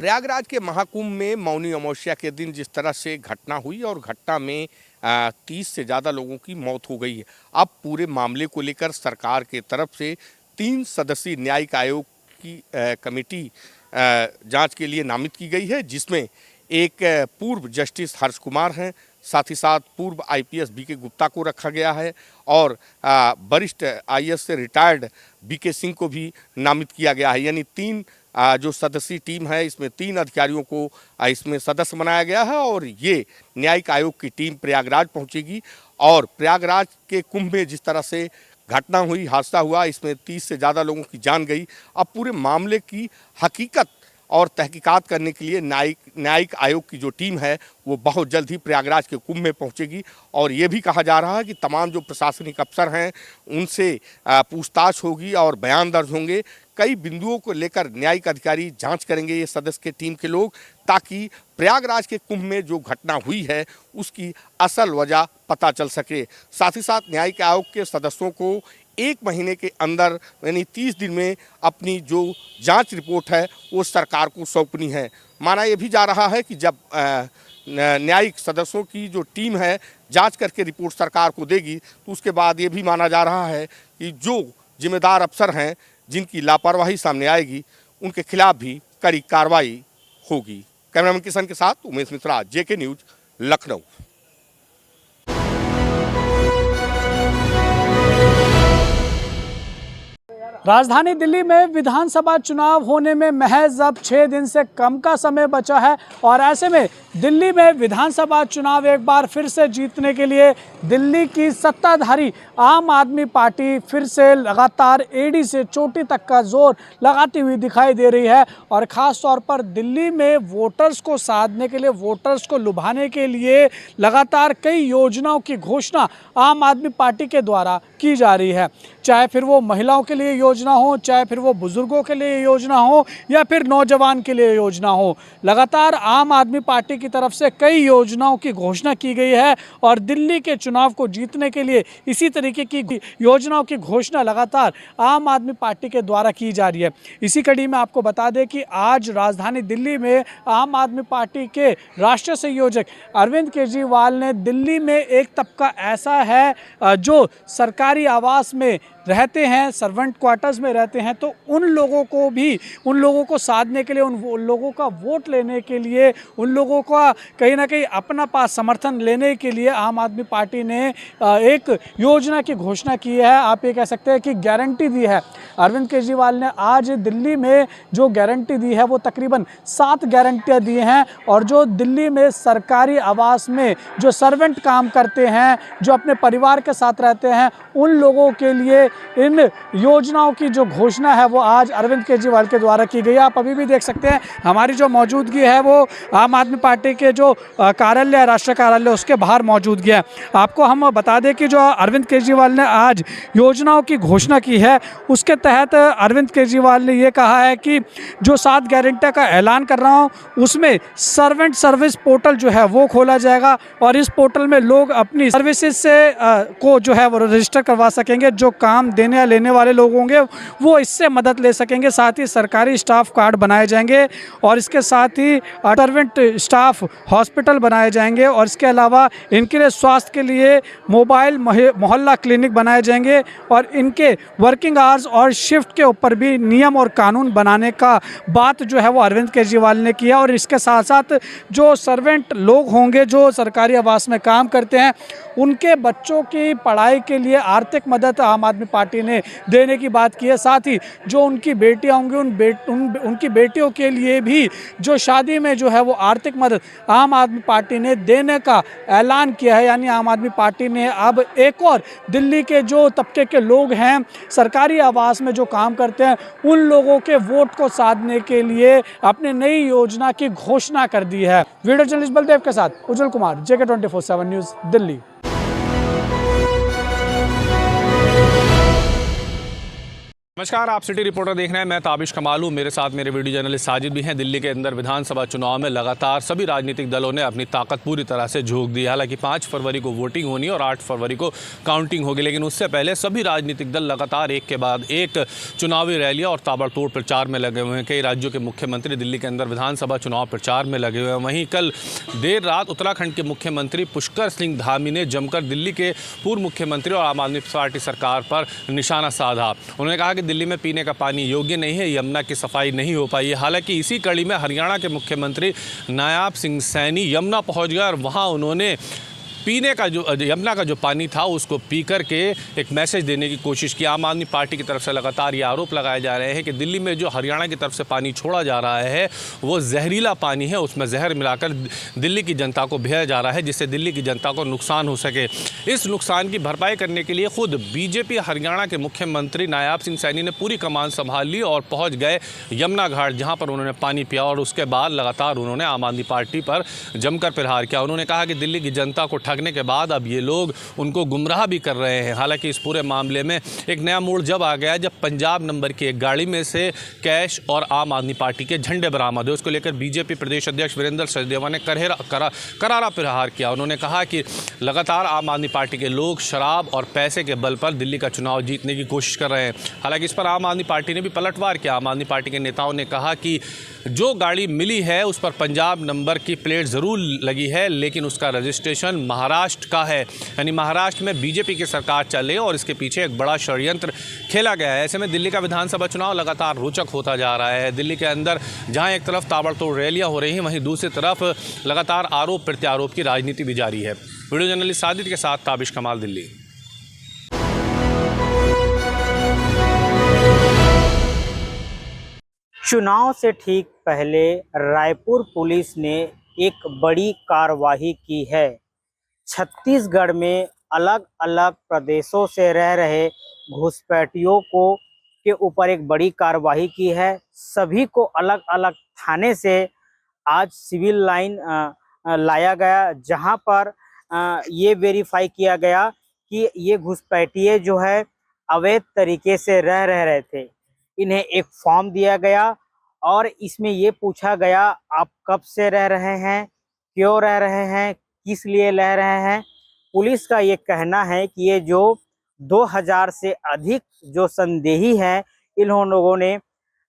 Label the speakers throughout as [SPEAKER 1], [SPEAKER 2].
[SPEAKER 1] प्रयागराज के महाकुंभ में मौनी अमावस्या के दिन जिस तरह से घटना हुई और घटना में 30 से ज़्यादा लोगों की मौत हो गई है। अब पूरे मामले को लेकर सरकार के तरफ से 3 सदस्यीय न्यायिक आयोग की कमेटी जांच के लिए नामित की गई है, जिसमें एक पूर्व जस्टिस हर्ष कुमार हैं, साथ ही साथ पूर्व आईपीएस बीके गुप्ता को रखा गया है और वरिष्ठ आईएएस से रिटायर्ड बीके सिंह को भी नामित किया गया है। यानी 3 जो सदस्यीय टीम है, इसमें 3 अधिकारियों को इसमें सदस्य बनाया गया है और ये न्यायिक आयोग की टीम प्रयागराज पहुंचेगी। और प्रयागराज के कुंभ में जिस तरह से घटना हुई, हादसा हुआ, इसमें 30 से ज़्यादा लोगों की जान गई। अब पूरे मामले की हकीकत और तहकीकात करने के लिए न्यायिक आयोग की जो टीम है वो बहुत जल्द ही प्रयागराज के कुंभ में पहुंचेगी। और ये भी कहा जा रहा है कि तमाम जो प्रशासनिक अफसर हैं उनसे पूछताछ होगी और बयान दर्ज होंगे। कई बिंदुओं को लेकर न्यायिक अधिकारी जांच करेंगे, ये सदस्य के टीम के लोग, ताकि प्रयागराज के कुंभ में जो घटना हुई है उसकी असल वजह पता चल सके। साथ ही साथ न्यायिक आयोग के सदस्यों को 1 महीने के अंदर यानी 30 दिन में अपनी जो जांच रिपोर्ट है वो सरकार को सौंपनी है। माना यह भी जा रहा है कि जब न्यायिक सदस्यों की जो टीम है जांच करके रिपोर्ट सरकार को देगी तो उसके बाद ये भी माना जा रहा है कि जो जिम्मेदार अफसर हैं जिनकी लापरवाही सामने आएगी उनके खिलाफ भी कड़ी कार्रवाई होगी। कैमरामैन किशन के साथ उमेश मिश्रा, जेके न्यूज, लखनऊ।
[SPEAKER 2] राजधानी दिल्ली में विधानसभा चुनाव होने में महज अब 6 दिन से कम का समय बचा है और ऐसे में दिल्ली में विधानसभा चुनाव एक बार फिर से जीतने के लिए दिल्ली की सत्ताधारी आम आदमी पार्टी फिर से लगातार एड़ी से चोटी तक का जोर लगाती हुई दिखाई दे रही है। और ख़ास तौर पर दिल्ली में वोटर्स को साधने के लिए, वोटर्स को लुभाने के लिए लगातार कई योजनाओं की घोषणा आम आदमी पार्टी के द्वारा की जा रही है। चाहे फिर वो महिलाओं के लिए योजना हो, चाहे फिर वो बुजुर्गों के लिए योजना हो या फिर नौजवान के लिए योजना हो, लगातार आम आदमी पार्टी की तरफ से कई योजनाओं की घोषणा की गई है। और दिल्ली के चुनाव को जीतने के लिए इसी तरीके की योजनाओं की घोषणा लगातार आम आदमी पार्टी के द्वारा की जा रही है। इसी कड़ी में आपको बता दें कि आज राजधानी दिल्ली में आम आदमी पार्टी के राष्ट्रीय संयोजक अरविंद केजरीवाल ने दिल्ली में एक तबका ऐसा है जो सरकारी आवास में रहते हैं, सर्वेंट क्वार्टर्स में रहते हैं, तो उन लोगों को साधने के लिए, उन लोगों का वोट लेने के लिए, उन लोगों का कहीं ना कहीं अपना पास समर्थन लेने के लिए आम आदमी पार्टी ने एक योजना की घोषणा की है। आप ये कह सकते हैं कि गारंटी दी है। अरविंद केजरीवाल ने आज दिल्ली में जो गारंटी दी है वो तकरीबन 7 गारंटियाँ दी हैं। और जो दिल्ली में सरकारी आवास में जो सर्वेंट काम करते हैं, जो अपने परिवार के साथ रहते हैं, उन लोगों के लिए इन योजनाओं की जो घोषणा है वो आज अरविंद केजरीवाल के द्वारा की गई है। आप अभी भी देख सकते हैं हमारी जो मौजूदगी है वो आम आदमी पार्टी के जो कार्यालय, राष्ट्रीय कार्यालय, उसके बाहर मौजूदगी है। आपको हम बता दें कि जो अरविंद केजरीवाल ने आज योजनाओं की घोषणा की है उसके तहत अरविंद केजरीवाल ने ये कहा है कि जो 7 गारंटियों का ऐलान कर रहा हूँ उसमें सर्वेंट सर्विस पोर्टल जो है वो खोला जाएगा और इस पोर्टल में लोग अपनी सर्विसेज से को जो है वो रजिस्टर करवा सकेंगे। जो काम देने या लेने वाले लोग होंगे वो इससे मदद ले सकेंगे। साथ ही सरकारी स्टाफ कार्ड बनाए जाएंगे और इसके साथ ही सर्वेंट स्टाफ हॉस्पिटल बनाए जाएंगे और इसके अलावा इनके लिए स्वास्थ्य के लिए मोबाइल मोहल्ला क्लिनिक बनाए जाएंगे और इनके वर्किंग आवर्स और शिफ्ट के ऊपर भी नियम और कानून बनाने का बात जो है वो अरविंद केजरीवाल ने किया। और इसके साथ साथ जो सर्वेंट लोग होंगे जो सरकारी आवास में काम करते हैं उनके बच्चों की पढ़ाई के लिए आर्थिक मदद आम आदमी पार्टी ने देने की बात की है। साथ ही जो उनकी बेटियां होंगी उनकी बेटियों के लिए भी जो शादी में जो है वो आर्थिक मदद आम आदमी पार्टी ने देने का ऐलान किया है। यानी आम आदमी पार्टी ने अब एक और दिल्ली के जो तबके के लोग हैं, सरकारी आवास में जो काम करते हैं, उन लोगों के वोट को साधने के लिए अपनी नई योजना की घोषणा कर दी है। वीडियो जर्नलिस्ट बलदेव के साथ उज्जवल कुमार, जेके 24/7 न्यूज़, दिल्ली।
[SPEAKER 3] नमस्कार, आप सिटी रिपोर्टर देख रहे हैं। मैं ताबिश कमाल हूं, मेरे साथ मेरे वीडियो जर्नलिस्ट साजिद भी हैं। दिल्ली के अंदर विधानसभा चुनाव में लगातार सभी राजनीतिक दलों ने अपनी ताकत पूरी तरह से झोंक दी। हालांकि 5 फरवरी को वोटिंग होनी और 8 फरवरी को काउंटिंग होगी, लेकिन उससे पहले सभी राजनीतिक दल लगातार एक के बाद एक चुनावी रैलियाँ और ताबड़तोड़ प्रचार में लगे हुए हैं। कई राज्यों के मुख्यमंत्री दिल्ली के अंदर विधानसभा चुनाव प्रचार में लगे हुए हैं। वहीं कल देर रात उत्तराखंड के मुख्यमंत्री पुष्कर सिंह धामी ने जमकर दिल्ली के पूर्व मुख्यमंत्री और आम आदमी पार्टी सरकार पर निशाना साधा। उन्होंने कहा कि दिल्ली में पीने का पानी योग्य नहीं है, यमुना की सफाई नहीं हो पाई है। हालांकि इसी कड़ी में हरियाणा के मुख्यमंत्री नायाब सिंह सैनी यमुना पहुंच गए और वहां उन्होंने पीने का जो यमुना का जो पानी था उसको पी करके एक मैसेज देने की कोशिश की। आम आदमी पार्टी की तरफ से लगातार ये आरोप लगाए जा रहे हैं कि दिल्ली में जो हरियाणा की तरफ से पानी छोड़ा जा रहा है वो जहरीला पानी है, उसमें जहर मिलाकर दिल्ली की जनता को भेजा जा रहा है, जिससे दिल्ली की जनता को नुकसान हो सके। इस नुकसान की भरपाई करने के लिए खुद बीजेपी हरियाणा के मुख्यमंत्री नायाब सिंह सैनी ने पूरी कमान संभाल ली और पहुँच गए यमुना घाट, जहाँ पर उन्होंने पानी पिया और उसके बाद लगातार उन्होंने आम आदमी पार्टी पर जमकर प्रहार किया। उन्होंने कहा कि दिल्ली की जनता को ठगने के बाद अब ये लोग उनको गुमराह भी कर रहे हैं। हालांकि इस पूरे मामले में एक नया मोड़ जब आ गया जब पंजाब नंबर की एक गाड़ी में से कैश और आम आदमी पार्टी के झंडे बरामद हुए। उसको लेकर बीजेपी प्रदेश अध्यक्ष वीरेंद्र सचदेवा ने करारा प्रहार किया। उन्होंने कहा कि लगातार आम आदमी पार्टी के लोग शराब और पैसे के बल पर दिल्ली का चुनाव जीतने की कोशिश कर रहे हैं। हालांकि इस पर आम आदमी पार्टी ने भी पलटवार किया। आम आदमी पार्टी के नेताओं ने कहा कि जो गाड़ी मिली है उस पर पंजाब नंबर की प्लेट ज़रूर लगी है, लेकिन उसका रजिस्ट्रेशन महाराष्ट्र का है, यानी महाराष्ट्र में बीजेपी की सरकार चल रही है और इसके पीछे एक बड़ा षड्यंत्र खेला गया है। ऐसे में दिल्ली का विधानसभा चुनाव लगातार रोचक होता जा रहा है। दिल्ली के अंदर जहां एक तरफ ताबड़तोड़ रैलियां हो रही हैं, वहीं दूसरी तरफ लगातार आरोप प्रत्यारोप की राजनीति भी जारी है। वीडियो जर्नलिस्ट साजिद के साथ ताबिश कमाल, दिल्ली।
[SPEAKER 4] चुनाव से ठीक पहले रायपुर पुलिस ने एक बड़ी कार्रवाई की है। छत्तीसगढ़ में अलग अलग प्रदेशों से रह रहे घुसपैठियों को के ऊपर एक बड़ी कार्रवाई की है। सभी को अलग अलग थाने से आज सिविल लाइन लाया गया, जहां पर ये वेरीफाई किया गया कि ये घुसपैठिए जो है अवैध तरीके से रह रहे थे। इन्हें एक फॉर्म दिया गया और इसमें ये पूछा गया आप कब से रह रहे हैं, क्यों रह रहे हैं, किस लिए रह रहे हैं। पुलिस का ये कहना है कि ये जो 2000 से अधिक जो संदेही हैं, इन लोगों ने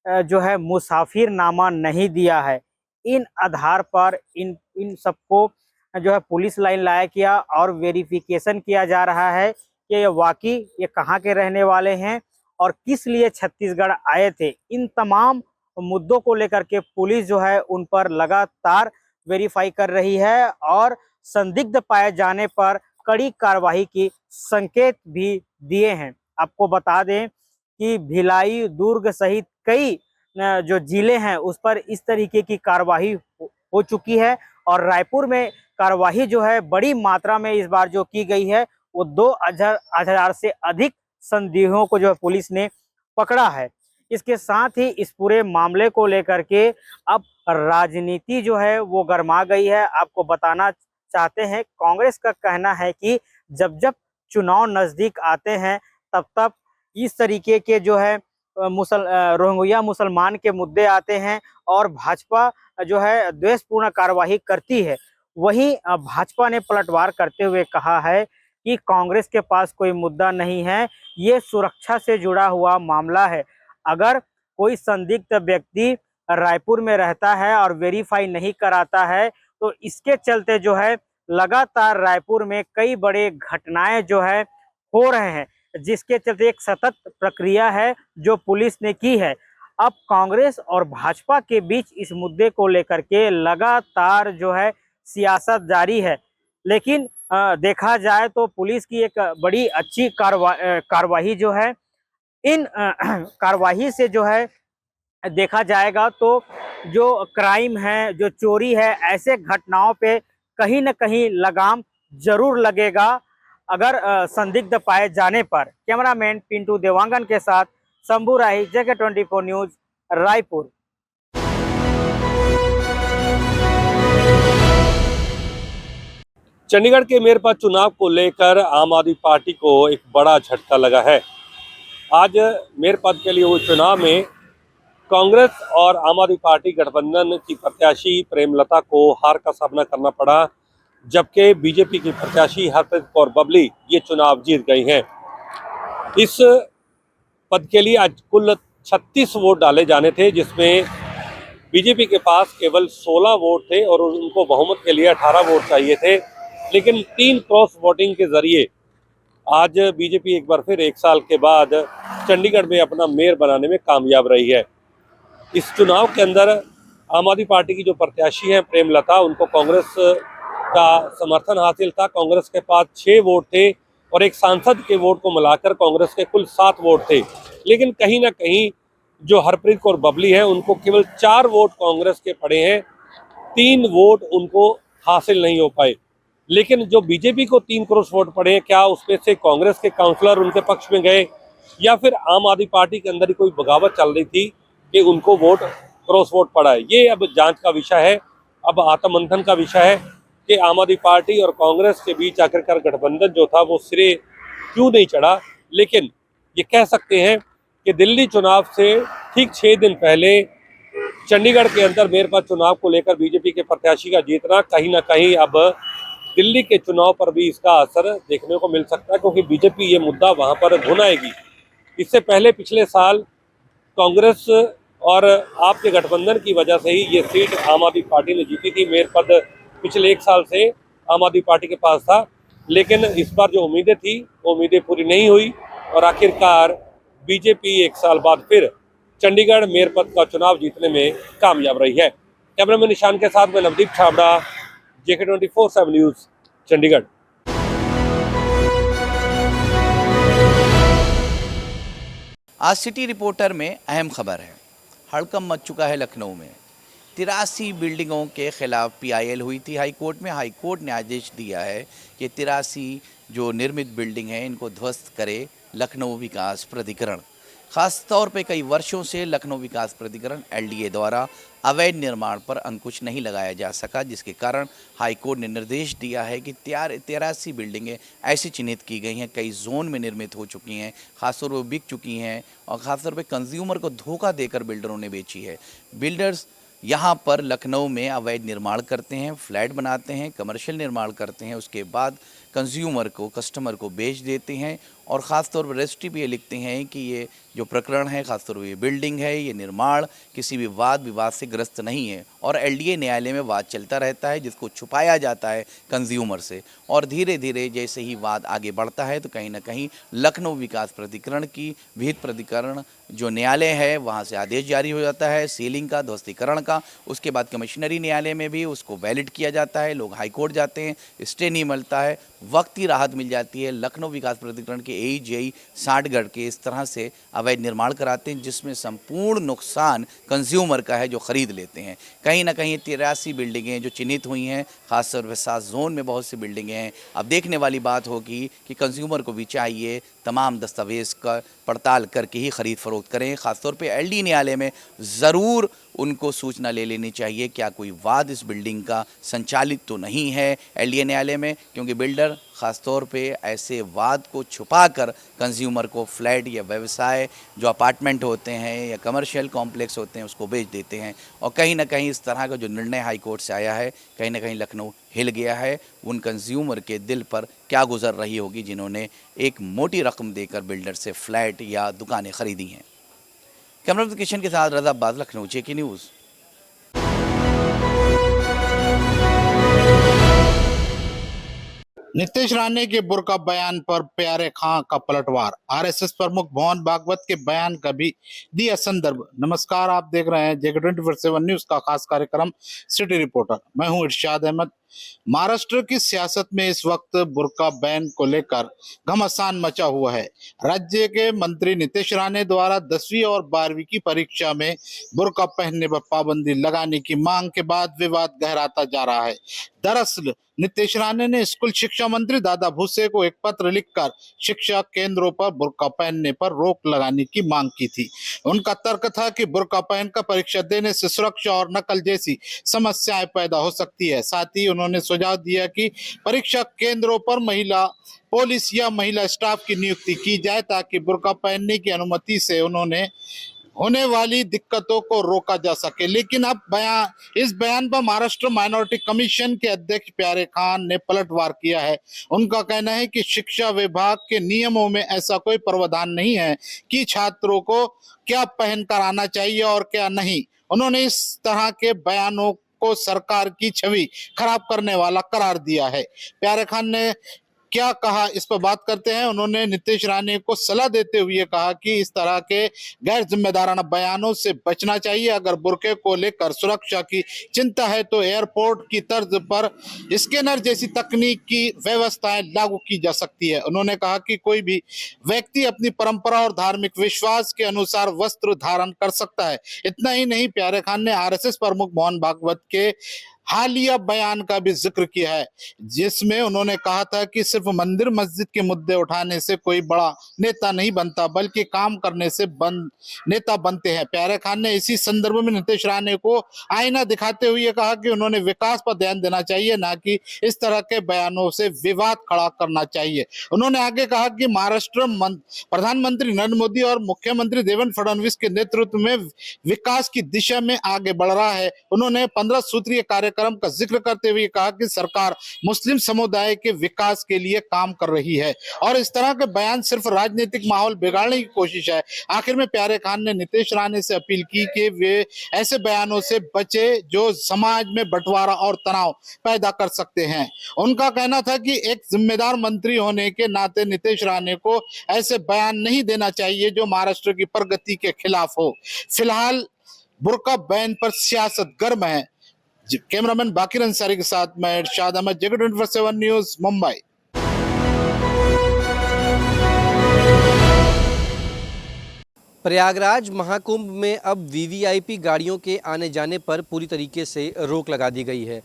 [SPEAKER 4] जो है मुसाफिरनामा नहीं दिया है। इन आधार पर इन सबको जो है पुलिस लाइन लाया किया और वेरिफिकेशन किया जा रहा है कि ये वाकई ये कहाँ के रहने वाले हैं और किस लिए छत्तीसगढ़ आए थे। इन तमाम मुद्दों को लेकर के पुलिस जो है उन पर लगातार वेरीफाई कर रही है और संदिग्ध पाए जाने पर कड़ी कार्रवाई की संकेत भी दिए हैं। आपको बता दें कि भिलाई, दुर्ग सहित कई जो जिले हैं उस पर इस तरीके की कार्रवाई हो चुकी है और रायपुर में कार्रवाई जो है बड़ी मात्रा में इस बार जो की गई है वो 2000 से अधिक संदेहों को जो है पुलिस ने पकड़ा है। इसके साथ ही इस पूरे मामले को लेकर के अब राजनीति जो है वो गर्मा गई है। आपको बताना चाहते हैं, कांग्रेस का कहना है कि जब जब चुनाव नजदीक आते हैं तब तब इस तरीके के जो है रोहिंग्या मुसलमान के मुद्दे आते हैं और भाजपा जो है द्वेषपूर्ण कार्यवाही करती है। वहीं भाजपा ने पलटवार करते हुए कहा है कि कांग्रेस के पास कोई मुद्दा नहीं है, ये सुरक्षा से जुड़ा हुआ मामला है। अगर कोई संदिग्ध व्यक्ति रायपुर में रहता है और वेरीफाई नहीं कराता है तो इसके चलते जो है लगातार रायपुर में कई बड़े घटनाएं जो है हो रहे हैं, जिसके चलते एक सतत प्रक्रिया है जो पुलिस ने की है। अब कांग्रेस और भाजपा के बीच इस मुद्दे को लेकर के लगातार जो है सियासत जारी है, लेकिन देखा जाए तो पुलिस की एक बड़ी अच्छी कार्रवाई जो है, इन कार्रवाई से जो है देखा जाएगा तो जो क्राइम है, जो चोरी है, ऐसे घटनाओं पे कहीं न कहीं लगाम जरूर लगेगा अगर संदिग्ध पाए जाने पर। कैमरामैन पिंटू देवांगन के साथ शंभू राही, जगह 24 न्यूज, रायपुर।
[SPEAKER 5] चंडीगढ़ के मेयर पद चुनाव को लेकर आम आदमी पार्टी को एक बड़ा झटका लगा है। आज मेयर पद के लिए हुए चुनाव में कांग्रेस और आम आदमी पार्टी गठबंधन की प्रत्याशी प्रेमलता को हार का सामना करना पड़ा, जबकि बीजेपी की प्रत्याशी हरप्रीत कौर बबली ये चुनाव जीत गई हैं। इस पद के लिए आज कुल 36 वोट डाले जाने थे, जिसमें बीजेपी के पास केवल 16 वोट थे और उनको बहुमत के लिए 18 वोट चाहिए थे। लेकिन 3 क्रॉस वोटिंग के जरिए आज बीजेपी एक बार फिर 1 साल के बाद चंडीगढ़ में अपना मेयर बनाने में कामयाब रही है। इस चुनाव के अंदर आम आदमी पार्टी की जो प्रत्याशी हैं प्रेमलता, उनको कांग्रेस का समर्थन हासिल था। कांग्रेस के पास 6 वोट थे और एक सांसद के वोट को मिलाकर कांग्रेस के कुल 7 वोट थे। लेकिन कहीं ना कहीं जो हरप्रीत कौर बबली है, उनको केवल 4 वोट कांग्रेस के पड़े हैं, 3 वोट उनको हासिल नहीं हो पाए। लेकिन जो बीजेपी को 3 क्रॉस वोट पड़े हैं, क्या उसमें से कांग्रेस के काउंसलर उनके पक्ष में गए या फिर आम आदमी पार्टी के अंदर ही कोई बगावत चल रही थी कि उनको वोट क्रॉस वोट पड़ा है? ये अब जांच का विषय है, अब आत्ममंथन का विषय है कि आम आदमी पार्टी और कांग्रेस के बीच आखिरकार गठबंधन जो था वो सिरे क्यों नहीं चढ़ा। लेकिन ये कह सकते हैं कि दिल्ली चुनाव से ठीक 6 दिन पहले चंडीगढ़ के अंदर मेयर पद चुनाव को लेकर बीजेपी के प्रत्याशी का जीतना कहीं ना कहीं अब दिल्ली के चुनाव पर भी इसका असर देखने को मिल सकता है, क्योंकि बीजेपी ये मुद्दा वहां पर भुनाएगी। इससे पहले पिछले साल कांग्रेस और आपके गठबंधन की वजह से ही ये सीट आम आदमी पार्टी ने जीती थी। मेयर पद पिछले 1 साल से आम आदमी पार्टी के पास था, लेकिन इस बार जो उम्मीदें थी वो उम्मीदें पूरी नहीं हुई और आखिरकार बीजेपी 1 साल बाद फिर चंडीगढ़ मेयर पद का चुनाव जीतने में कामयाब रही है। कैमरामैन निशान के साथ में नवदीप छाबड़ा, JK 24/7 न्यूज़, चंडीगढ़।
[SPEAKER 6] आज सिटी रिपोर्टर में अहम खबर है। हड़कंप मच चुका है लखनऊ में। 83 बिल्डिंगों के खिलाफ PIL हुई थी हाईकोर्ट में। हाईकोर्ट ने आदेश दिया है कि 83 जो निर्मित बिल्डिंग हैं इनको ध्वस्त करे लखनऊ विकास प्राधिकरण। खास तौर पे कई वर्षों से लखनऊ विकास प्राधिकरण LDA द्वारा अवैध निर्माण पर अंकुश नहीं लगाया जा सका, जिसके कारण हाईकोर्ट ने निर्देश दिया है कि 83 बिल्डिंगें ऐसी चिन्हित की गई हैं, कई जोन में निर्मित हो चुकी हैं, खासतौर पर बिक चुकी हैं और ख़ासतौर पे कंज्यूमर को धोखा देकर बिल्डरों ने बेची है। बिल्डर्स यहाँ पर लखनऊ में अवैध निर्माण करते हैं, फ्लैट बनाते हैं, कमर्शियल निर्माण करते हैं, उसके बाद कंज्यूमर को, कस्टमर को बेच देते हैं और ख़ास तौर पर रजिस्ट्री भी ये लिखते हैं कि ये जो प्रकरण है, खासतौर पर ये बिल्डिंग है, ये निर्माण किसी भी वाद विवाद से ग्रस्त नहीं है और LDA न्यायालय में वाद चलता रहता है, जिसको छुपाया जाता है कंज्यूमर से। और धीरे धीरे जैसे ही वाद आगे बढ़ता है तो कहीं ना कहीं लखनऊ विकास प्राधिकरण की विहित प्राधिकरण जो न्यायालय है वहाँ से आदेश जारी हो जाता है सीलिंग का, ध्वस्तीकरण का। उसके बाद कमिश्नरी न्यायालय में भी उसको वैलिड किया जाता है, लोग हाईकोर्ट जाते हैं, स्टे नहीं मिलता है, वक्त की राहत मिल जाती है। लखनऊ विकास प्राधिकरण के AEJ साठगढ़ के इस तरह से अवैध निर्माण कराते हैं जिसमें संपूर्ण नुकसान कंज्यूमर का है जो ख़रीद लेते हैं। कहीं ना कहीं 83 बिल्डिंगें जो चिन्हित हुई हैं, खासतौर पर 7 जोन में बहुत सी बिल्डिंगें हैं। अब देखने वाली बात होगी कि कंज्यूमर को भी चाहिए तमाम दस्तावेज़ का पड़ताल करके ही ख़रीद फरोख्त करें। ख़ासतौर पे LD न्यायालय में ज़रूर उनको सूचना ले लेनी चाहिए क्या कोई वाद इस बिल्डिंग का संचालित तो नहीं है LD न्यायालय में, क्योंकि बिल्डर ख़ासतौर पे ऐसे वाद को छुपाकर कंज्यूमर को फ्लैट या व्यवसाय जो अपार्टमेंट होते हैं या कमर्शियल कॉम्प्लेक्स होते हैं उसको बेच देते हैं। और कहीं ना कहीं इस तरह का जो निर्णय हाई कोर्ट से आया है, कहीं ना कहीं लखनऊ हिल गया है। उन कंज्यूमर के दिल पर क्या गुजर रही होगी जिन्होंने एक मोटी रकम देकर बिल्डर से फ्लैट या दुकानें खरीदी हैं। कैमरा किशन के साथ रज़ा अब्बास, लखनऊ, JK न्यूज़।
[SPEAKER 7] नीतीश राणे के बुर्का बयान पर प्यारे खां का पलटवार। RSS प्रमुख मोहन भागवत के बयान का भी दिया संदर्भ। नमस्कार, आप देख रहे हैं JK 24/7 न्यूज का खास कार्यक्रम सिटी रिपोर्टर। मैं हूं इरशाद अहमद। महाराष्ट्र की सियासत में इस वक्त बुर्का बैन को लेकर घमासान मचा हुआ है। राज्य के मंत्री नीतीश राणे द्वारा 10वीं और 12वीं की परीक्षा में बुर्का पहनने पर पाबंदी लगाने की मांग के बाद विवाद गहराता जा रहा है। दरअसल नीतीश राणे ने स्कूल शिक्षा मंत्री दादा भुसे को एक पत्र लिखकर शिक्षा केंद्रों पर बुर्का पहनने पर रोक लगाने की मांग की थी। उनका तर्क था कि बुर्का पहनकर परीक्षा देने से सुरक्षा और नकल जैसी समस्याएं पैदा हो सकती है। साथ ही उन्होंने सुझाव दिया कि परीक्षा केंद्रों पर महिला पुलिस या महिला स्टाफ की नियुक्ति की जाए ताकि बुर्का पहनने की अनुमति से उन्होंने होने वाली दिक्कतों को रोका जा सके। लेकिन अब इस बयान पर महाराष्ट्र माइनॉरिटी कमीशन के अध्यक्ष प्यारे खान ने पलटवार किया है। उनका कहना है कि शिक्षा विभाग के नियमों में ऐसा कोई प्रावधान नहीं है कि छात्रों को क्या पहनकर आना चाहिए और क्या नहीं। उन्होंने इस तरह के बयानों को सरकार की छवि खराब करने वाला करार दिया है। प्यारे खान ने क्या कहा, इस पर बात करते हैं। उन्होंने नीतीश राणे को सलाह देते हुए कहा कि इस तरह के गैर जिम्मेदाराना बयानों से बचना चाहिए। अगर बुर्के को लेकर सुरक्षा की चिंता है तो एयरपोर्ट की तर्ज पर स्कैनर जैसी तकनीक की व्यवस्थाएं लागू की जा सकती है। उन्होंने कहा कि कोई भी व्यक्ति अपनी परंपरा और धार्मिक विश्वास के अनुसार वस्त्र धारण कर सकता है। इतना ही नहीं, प्यारे खान ने आरएसएस प्रमुख मोहन भागवत के हालिया बयान का भी जिक्र किया है, जिसमें उन्होंने कहा था कि सिर्फ मंदिर मस्जिद के मुद्दे उठाने से कोई बड़ा नेता नहीं बनता, बल्कि काम करने से नेता बनते हैं। प्यारे खान ने इसी संदर्भ में नीतीश राणे को आईना दिखाते हुए कहा कि उन्होंने विकास पर ध्यान देना चाहिए, ना कि इस तरह के बयानों से विवाद खड़ा करना चाहिए। उन्होंने आगे कहा कि महाराष्ट्र प्रधानमंत्री नरेंद्र मोदी और मुख्यमंत्री देवेंद्र फडणवीस के नेतृत्व में विकास की दिशा में आगे बढ़ रहा है। उन्होंने 15 सूत्रीय कार्यक्रम का जिक्र करते हुए कहा कि सरकार मुस्लिम समुदाय के विकास के लिए काम कर रही है और इस तरह के बयान सिर्फ राजनीतिक माहौल बिगाड़ने की कोशिश है। आखिर में प्यारे खान ने नीतीश राणे से अपील की कि वे ऐसे बयानों से बचे जो समाज में बंटवारा और तनाव पैदा कर सकते हैं। उनका कहना था कि एक जिम्मेदार मंत्री होने के नाते नीतीश राणे को ऐसे बयान नहीं देना चाहिए जो महाराष्ट्र की प्रगति के खिलाफ हो। फिलहाल बुर्का बैन पर सियासत गर्म है। कैमरामैन बाकिर अंसारी के साथ मैं इरशाद अहमद, जगह 24/7 न्यूज, मुंबई।
[SPEAKER 8] प्रयागराज महाकुंभ में अब वीवीआईपी गाड़ियों के आने जाने पर पूरी तरीके से रोक लगा दी गई है।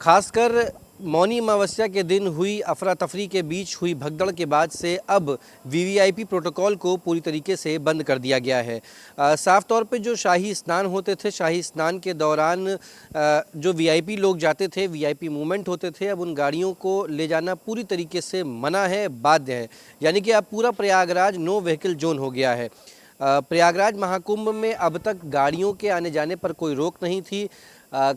[SPEAKER 8] खासकर मौनी अमावस्या के दिन हुई अफरा तफरी के बीच हुई भगदड़ के बाद से अब वीवीआईपी प्रोटोकॉल को पूरी तरीके से बंद कर दिया गया है। साफ तौर पे जो शाही स्नान होते थे, शाही स्नान के दौरान जो वीआईपी लोग जाते थे, वीआईपी मूवमेंट होते थे, अब उन गाड़ियों को ले जाना पूरी तरीके से मना है, बाध्य है। यानी कि अब पूरा प्रयागराज नो व्हीकल जोन हो गया है। प्रयागराज महाकुंभ में अब तक गाड़ियों के आने जाने पर कोई रोक नहीं थी।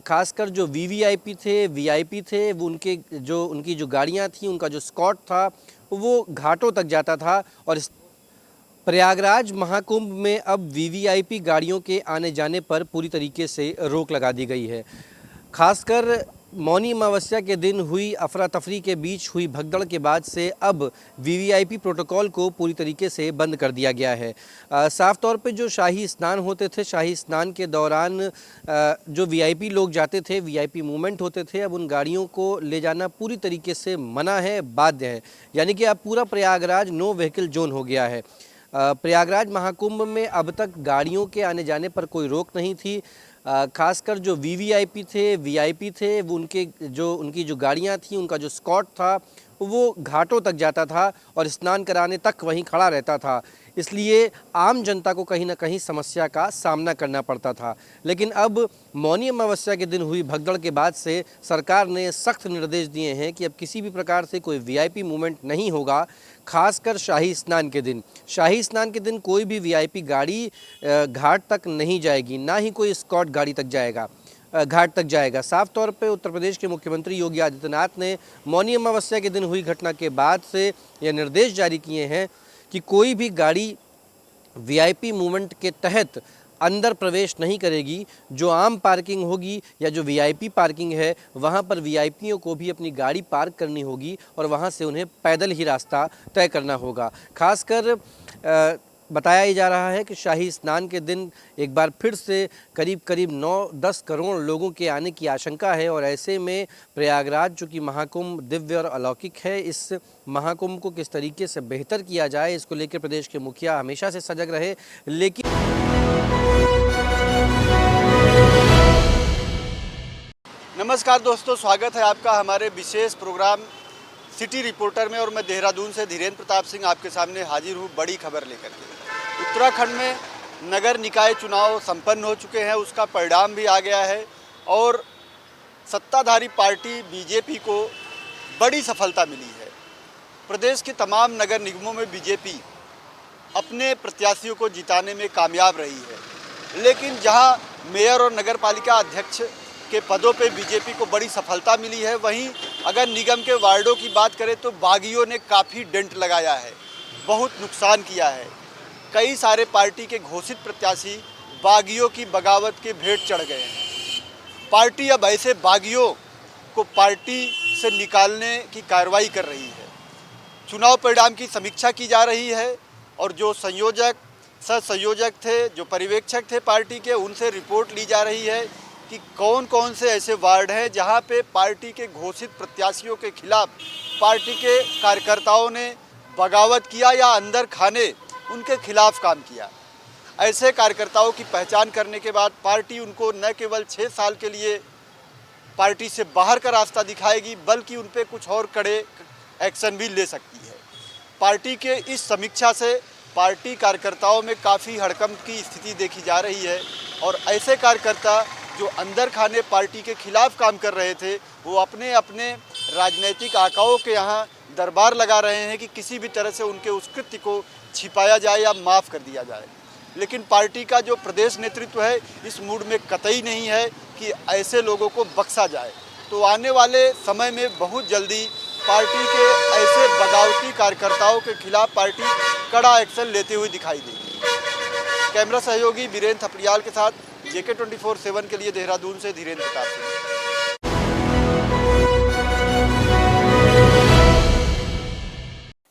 [SPEAKER 8] खासकर जो वीवीआईपी थे, वीआईपी थे, वो उनकी जो गाड़ियां थी, उनका जो स्कॉट था वो घाटों तक जाता था। और इस प्रयागराज महाकुंभ में अब वीवीआईपी गाड़ियों के आने जाने पर पूरी तरीके से रोक लगा दी गई है। खासकर मौनी अमावस्या के दिन हुई अफरा तफरी के बीच हुई भगदड़ के बाद से अब वीवीआईपी प्रोटोकॉल को पूरी तरीके से बंद कर दिया गया है। साफ तौर पे जो शाही स्नान होते थे, शाही स्नान के दौरान जो वीआईपी लोग जाते थे, वीआईपी मूवमेंट होते थे, अब उन गाड़ियों को ले जाना पूरी तरीके से मना है, बाध्य है। यानी कि अब पूरा प्रयागराज नो व्हीकल जोन हो गया है। प्रयागराज महाकुंभ में अब तक गाड़ियों के आने जाने पर कोई रोक नहीं थी। खासकर जो वीवीआईपी थे, वीआईपी थे, वो उनकी जो गाड़ियां थी, उनका जो स्कॉट था वो घाटों तक जाता था और स्नान कराने तक वहीं खड़ा रहता था। इसलिए आम जनता को कहीं ना कहीं समस्या का सामना करना पड़ता था। लेकिन अब मौनी अमावस्या के दिन हुई भगदड़ के बाद से सरकार ने सख्त निर्देश दिए हैं कि अब किसी भी प्रकार से कोई वीआईपी मूवमेंट नहीं होगा। खासकर शाही स्नान के दिन, शाही स्नान के दिन कोई भी वीआईपी गाड़ी घाट तक नहीं जाएगी, ना ही कोई स्कॉट गाड़ी तक जाएगा, घाट तक जाएगा। साफ तौर पे उत्तर प्रदेश के मुख्यमंत्री योगी आदित्यनाथ ने मौनी अमावस्या के दिन हुई घटना के बाद से यह निर्देश जारी किए हैं कि कोई भी गाड़ी वीआईपी मूवमेंट के तहत अंदर प्रवेश नहीं करेगी। जो आम पार्किंग होगी या जो वीआईपी पार्किंग है, वहाँ पर वीआईपीओं को भी अपनी गाड़ी पार्क करनी होगी और वहाँ से उन्हें पैदल ही रास्ता तय करना होगा। खासकर बताया ही जा रहा है कि शाही स्नान के दिन एक बार फिर से करीब 9-10 करोड़ लोगों के आने की आशंका है और ऐसे में प्रयागराज, जो कि महाकुंभ दिव्य और अलौकिक है, इस महाकुंभ को किस तरीके से बेहतर किया जाए, इसको लेकर प्रदेश के मुखिया हमेशा से सजग रहे। लेकिन
[SPEAKER 9] नमस्कार दोस्तों, स्वागत है आपका हमारे विशेष प्रोग्राम सिटी रिपोर्टर में और मैं देहरादून से धीरेन्द्र प्रताप सिंह आपके सामने हाजिर हूँ बड़ी खबर लेकर के। उत्तराखंड में नगर निकाय चुनाव संपन्न हो चुके हैं, उसका परिणाम भी आ गया है और सत्ताधारी पार्टी बीजेपी को बड़ी सफलता मिली है। प्रदेश के तमाम नगर निगमों में बीजेपी अपने प्रत्याशियों को जिताने में कामयाब रही है, लेकिन जहां मेयर और नगर पालिका अध्यक्ष के पदों पे बीजेपी को बड़ी सफलता मिली है, वहीं अगर निगम के वार्डों की बात करें तो बागियों ने काफ़ी डेंट लगाया है, बहुत नुकसान किया है। कई सारे पार्टी के घोषित प्रत्याशी बागियों की बगावत के भेंट चढ़ गए हैं। पार्टी अब ऐसे बागियों को पार्टी से निकालने की कार्रवाई कर रही है। चुनाव परिणाम की समीक्षा की जा रही है और जो संयोजक, सह संयोजक थे, जो पर्यवेक्षक थे पार्टी के, उनसे रिपोर्ट ली जा रही है कि कौन कौन से ऐसे वार्ड हैं जहां पे पार्टी के घोषित प्रत्याशियों के खिलाफ पार्टी के कार्यकर्ताओं ने बगावत किया या अंदर खाने उनके खिलाफ काम किया। ऐसे कार्यकर्ताओं की पहचान करने के बाद पार्टी उनको न केवल 6 साल के लिए पार्टी से बाहर का रास्ता दिखाएगी, बल्कि उन पे कुछ और कड़े एक्शन भी ले सकती है। पार्टी के इस समीक्षा से पार्टी कार्यकर्ताओं में काफ़ी हड़कंप की स्थिति देखी जा रही है और ऐसे कार्यकर्ता जो अंदर खाने पार्टी के खिलाफ काम कर रहे थे, वो अपने अपने राजनीतिक आकाओं के यहाँ दरबार लगा रहे हैं कि किसी भी तरह से उनके उस कृत्य को छिपाया जाए या माफ़ कर दिया जाए। लेकिन पार्टी का जो प्रदेश नेतृत्व है इस मूड में कतई नहीं है कि ऐसे लोगों को बख्शा जाए। तो आने वाले समय में बहुत जल्दी पार्टी के ऐसे बगावती कार्यकर्ताओं के खिलाफ पार्टी कड़ा एक्शन लेते हुए दिखाई देगी। कैमरा सहयोगी वीरेंद्र थपड़ियाल के साथ JK 24/7 के लिए देहरादून से धीरेन्द्र प्रताप सिंह।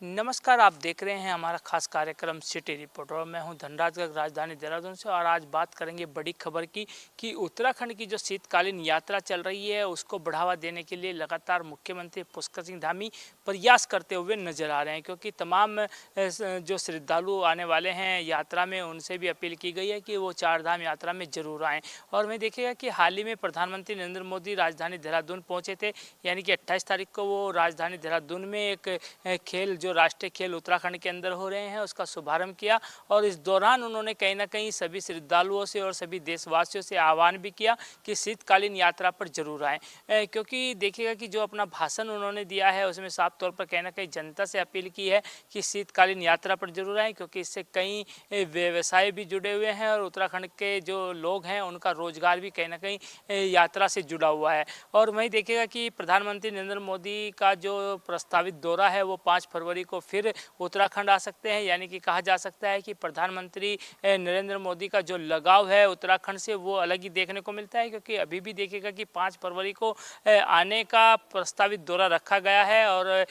[SPEAKER 10] नमस्कार, आप देख रहे हैं हमारा खास कार्यक्रम सिटी रिपोर्ट और मैं हूं धनराज गर्ग, राजधानी देहरादून से। और आज बात करेंगे बड़ी खबर की कि उत्तराखंड की जो शीतकालीन यात्रा चल रही है उसको बढ़ावा देने के लिए लगातार मुख्यमंत्री पुष्कर सिंह धामी प्रयास करते हुए नजर आ रहे हैं, क्योंकि तमाम जो श्रद्धालु आने वाले हैं यात्रा में उनसे भी अपील की गई है कि वो 4 धाम यात्रा में जरूर आएँ। और मैं देखिएगा कि हाल ही में प्रधानमंत्री नरेंद्र मोदी राजधानी देहरादून पहुँचे थे, यानी कि 28 तारीख को वो राजधानी देहरादून में एक खेल, जो राष्ट्रीय खेल उत्तराखंड के अंदर हो रहे हैं, उसका शुभारंभ किया। और इस दौरान उन्होंने कहीं ना कहीं सभी श्रद्धालुओं से और सभी देशवासियों से आह्वान भी किया कि शीतकालीन यात्रा पर जरूर आएँ, क्योंकि देखिएगा कि जो अपना भाषण उन्होंने दिया है उसमें साफ तौर पर कहीं ना कहीं जनता से अपील की है कि शीतकालीन यात्रा पर जरूर आएँ, क्योंकि इससे कई व्यवसाय भी जुड़े हुए हैं और उत्तराखंड के जो लोग हैं उनका रोजगार भी कहीं ना कहीं यात्रा से जुड़ा हुआ है। और वहीं देखिएगा कि प्रधानमंत्री नरेंद्र मोदी का जो प्रस्तावित दौरा है वो 5 फरवरी को फिर उत्तराखंड आ सकते हैं, यानी कि कहा जा सकता है कि प्रधानमंत्री नरेंद्र मोदी का जो लगाव है उत्तराखंड से वो अलग ही देखने को मिलता है। क्योंकि अभी भी देखिएगा कि 5 फरवरी को आने का प्रस्तावित दौरा रखा गया है और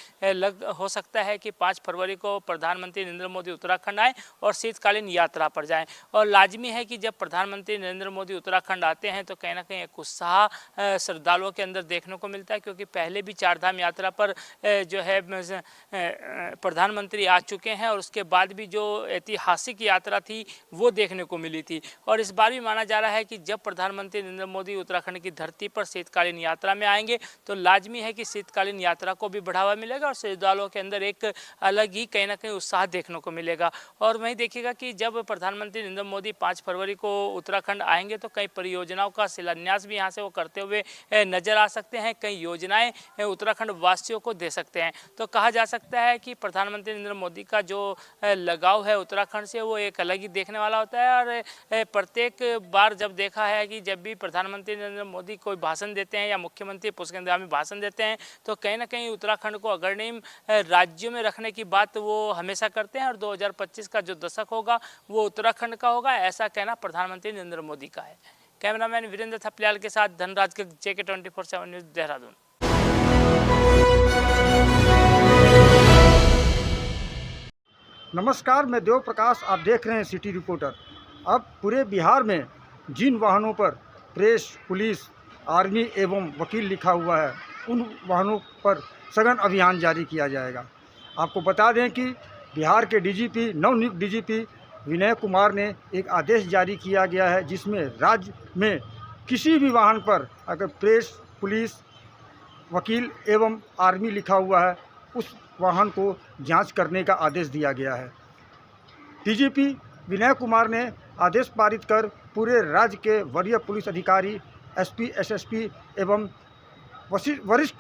[SPEAKER 10] हो सकता है कि 5 फरवरी को प्रधानमंत्री नरेंद्र मोदी उत्तराखंड आए और शीतकालीन यात्रा पर जाएं। और लाजमी है कि जब प्रधानमंत्री नरेंद्र मोदी उत्तराखंड आते हैं तो कहीं ना कहीं एक उत्साह श्रद्धालुओं के अंदर देखने को मिलता है, क्योंकि पहले भी 4 धाम यात्रा पर जो है प्रधानमंत्री आ चुके हैं और उसके बाद भी जो ऐतिहासिक यात्रा थी वो देखने को मिली थी। और इस बार भी माना जा रहा है कि जब प्रधानमंत्री नरेंद्र मोदी उत्तराखंड की धरती पर शीतकालीन यात्रा में आएंगे तो लाजमी है कि शीतकालीन यात्रा को भी बढ़ावा मिलेगा और श्रद्धालुओं के अंदर एक अलग ही कहीं ना कहीं उत्साह देखने को मिलेगा। और वहीं देखिएगा कि जब प्रधानमंत्री नरेंद्र मोदी 5 फरवरी को उत्तराखंड आएंगे तो कई परियोजनाओं का शिलान्यास भी यहाँ से वो करते हुए नजर आ सकते हैं, कई योजनाएं उत्तराखंड वासियों को दे सकते हैं। तो कहा जा सकता है कि प्रधानमंत्री नरेंद्र मोदी का जो लगाव है उत्तराखंड से वो एक अलग ही देखने वाला होता है। और प्रत्येक बार जब देखा है कि जब भी प्रधानमंत्री नरेंद्र मोदी कोई भाषण देते हैं या मुख्यमंत्री पुष्कर सिंह धामी भाषण देते हैं तो कहीं ना कहीं उत्तराखंड को अग्रणी राज्यों में रखने की बात वो हमेशा करते हैं। और 2025 का जो दशक होगा वो उत्तराखंड का होगा, ऐसा कहना प्रधानमंत्री नरेंद्र मोदी का है। कैमरामैन वीरेंद्र थपलियाल के साथ धनराज गर्ग, JK 24/7 न्यूज़, देहरादून।
[SPEAKER 11] नमस्कार, मैं देव प्रकाश, आप देख रहे हैं सिटी रिपोर्टर। अब पूरे बिहार में जिन वाहनों पर प्रेस, पुलिस, आर्मी एवं वकील लिखा हुआ है उन वाहनों पर सघन अभियान जारी किया जाएगा। आपको बता दें कि बिहार के DGP, नवनियुक्त DGP विनय कुमार ने एक आदेश जारी किया गया है जिसमें राज्य में किसी भी वाहन पर अगर प्रेस, पुलिस, वकील एवं आर्मी लिखा हुआ है उस वाहन को जांच करने का आदेश दिया गया है। DGP विनय कुमार ने आदेश पारित कर पूरे राज्य के वरीय पुलिस अधिकारी, SP, SSP एवं वरिष्ठ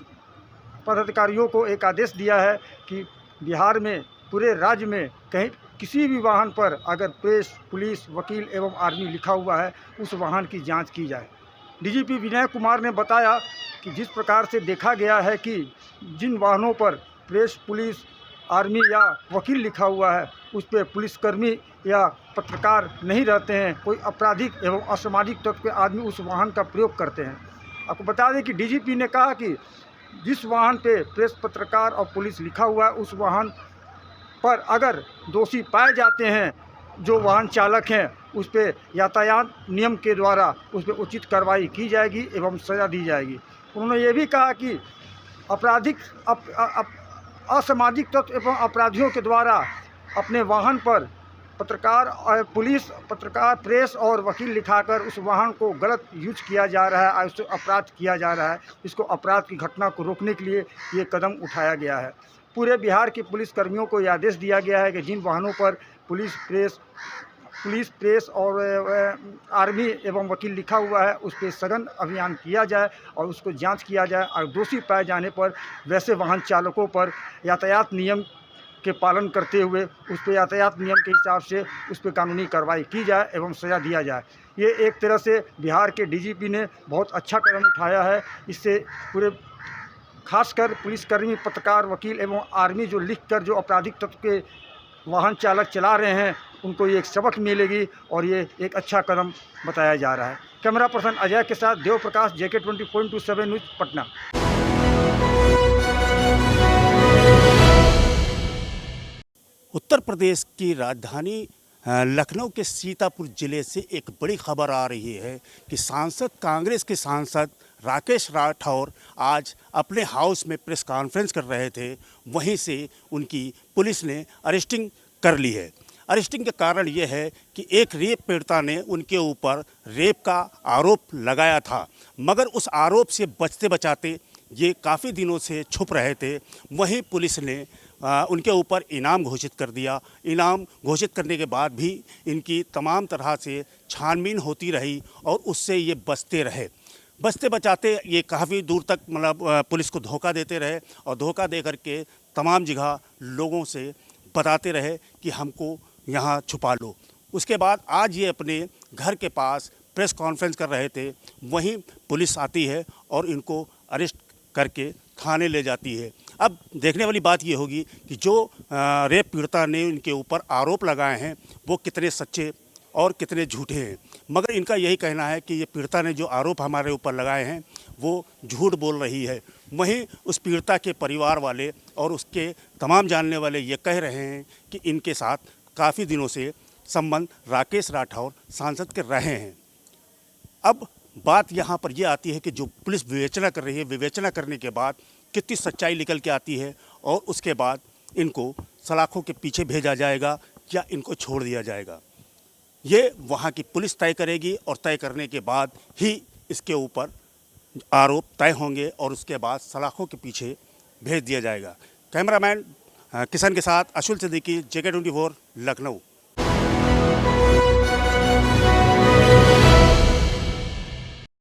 [SPEAKER 11] पदाधिकारियों को एक आदेश दिया है कि बिहार में पूरे राज्य में कहीं किसी भी वाहन पर अगर प्रेस, पुलिस, वकील एवं आर्मी लिखा हुआ है उस वाहन की जांच की जाए। डीजीपी विनय कुमार ने बताया कि जिस प्रकार से देखा गया है कि जिन वाहनों पर प्रेस, पुलिस, आर्मी या वकील लिखा हुआ है उस पर पुलिसकर्मी या पत्रकार नहीं रहते हैं, कोई आपराधिक एवं असामाजिक तत्व के आदमी उस वाहन का प्रयोग करते हैं। आपको बता दें कि डीजीपी ने कहा कि जिस वाहन पे प्रेस, पत्रकार और पुलिस लिखा हुआ है उस वाहन पर अगर दोषी पाए जाते हैं जो वाहन चालक हैं उस पर यातायात नियम के द्वारा उस पर उचित कार्रवाई की जाएगी एवं सज़ा दी जाएगी। उन्होंने ये भी कहा कि असामाजिक तत्व एवं अपराधियों के द्वारा अपने वाहन पर पुलिस, पत्रकार, प्रेस और वकील लिखाकर उस वाहन को गलत यूज किया जा रहा है, उससे अपराध किया जा रहा है। इसको अपराध की घटना को रोकने के लिए ये कदम उठाया गया है। पूरे बिहार के पुलिस कर्मियों को यह आदेश दिया गया है कि जिन वाहनों पर पुलिस, प्रेस और आर्मी एवं वकील लिखा हुआ है उस पर सघन अभियान किया जाए और उसको जांच किया जाए और दोषी पाए जाने पर वैसे वाहन चालकों पर यातायात नियम के पालन करते हुए उस पर यातायात नियम के हिसाब से उस पर कानूनी कार्रवाई की जाए एवं सज़ा दिया जाए। ये एक तरह से बिहार के डीजीपी ने बहुत अच्छा कदम उठाया है। इससे पूरे खासकर पुलिसकर्मी, पत्रकार, वकील एवं आर्मी जो लिखकर जो आपराधिक तत्व के वाहन चालक चला रहे हैं उनको ये एक सबक मिलेगी और ये एक अच्छा कदम बताया जा रहा है। कैमरा पर्सन अजय के साथ देव प्रकाश, JK 20.27 न्यूज़, पटना।
[SPEAKER 12] उत्तर प्रदेश की राजधानी लखनऊ के सीतापुर ज़िले से एक बड़ी खबर आ रही है कि कांग्रेस के सांसद राकेश राठौर आज अपने हाउस में प्रेस कॉन्फ्रेंस कर रहे थे, वहीं से उनकी पुलिस ने अरेस्टिंग कर ली है। अरेस्टिंग का कारण ये है कि एक रेप पीड़िता ने उनके ऊपर रेप का आरोप लगाया था, मगर उस आरोप से बचते बचाते ये काफ़ी दिनों से छुप रहे थे। वहीं पुलिस ने उनके ऊपर इनाम घोषित कर दिया। इनाम घोषित करने के बाद भी इनकी तमाम तरह से छानबीन होती रही और उससे ये बचते रहे। बचते बचाते ये काफ़ी दूर तक मतलब पुलिस को धोखा देते रहे और धोखा दे करके तमाम जगह लोगों से बताते रहे कि हमको यहाँ छुपा लो। उसके बाद आज ये अपने घर के पास प्रेस कॉन्फ्रेंस कर रहे थे, वहीं पुलिस आती है और इनको अरेस्ट करके थाने ले जाती है। अब देखने वाली बात ये होगी कि जो रेप पीड़िता ने इनके ऊपर आरोप लगाए हैं वो कितने सच्चे और कितने झूठे हैं। मगर इनका यही कहना है कि ये पीड़िता ने जो आरोप हमारे ऊपर लगाए हैं वो झूठ बोल रही है। वहीं उस पीड़िता के परिवार वाले और उसके तमाम जानने वाले ये कह रहे हैं कि इनके साथ काफ़ी दिनों से संबंध राकेश राठौर सांसद के रहे हैं। अब बात यहाँ पर यह आती है कि जो पुलिस विवेचना कर रही है, विवेचना करने के बाद कितनी सच्चाई निकल के आती है और उसके बाद इनको सलाखों के पीछे भेजा जाएगा या इनको छोड़ दिया जाएगा, ये वहाँ की पुलिस तय करेगी और तय करने के बाद ही इसके ऊपर आरोप तय होंगे और उसके बाद सलाखों के पीछे भेज दिया जाएगा। कैमरामैन किशन के साथ अशुल सिद्दीकी, JK 24, लखनऊ।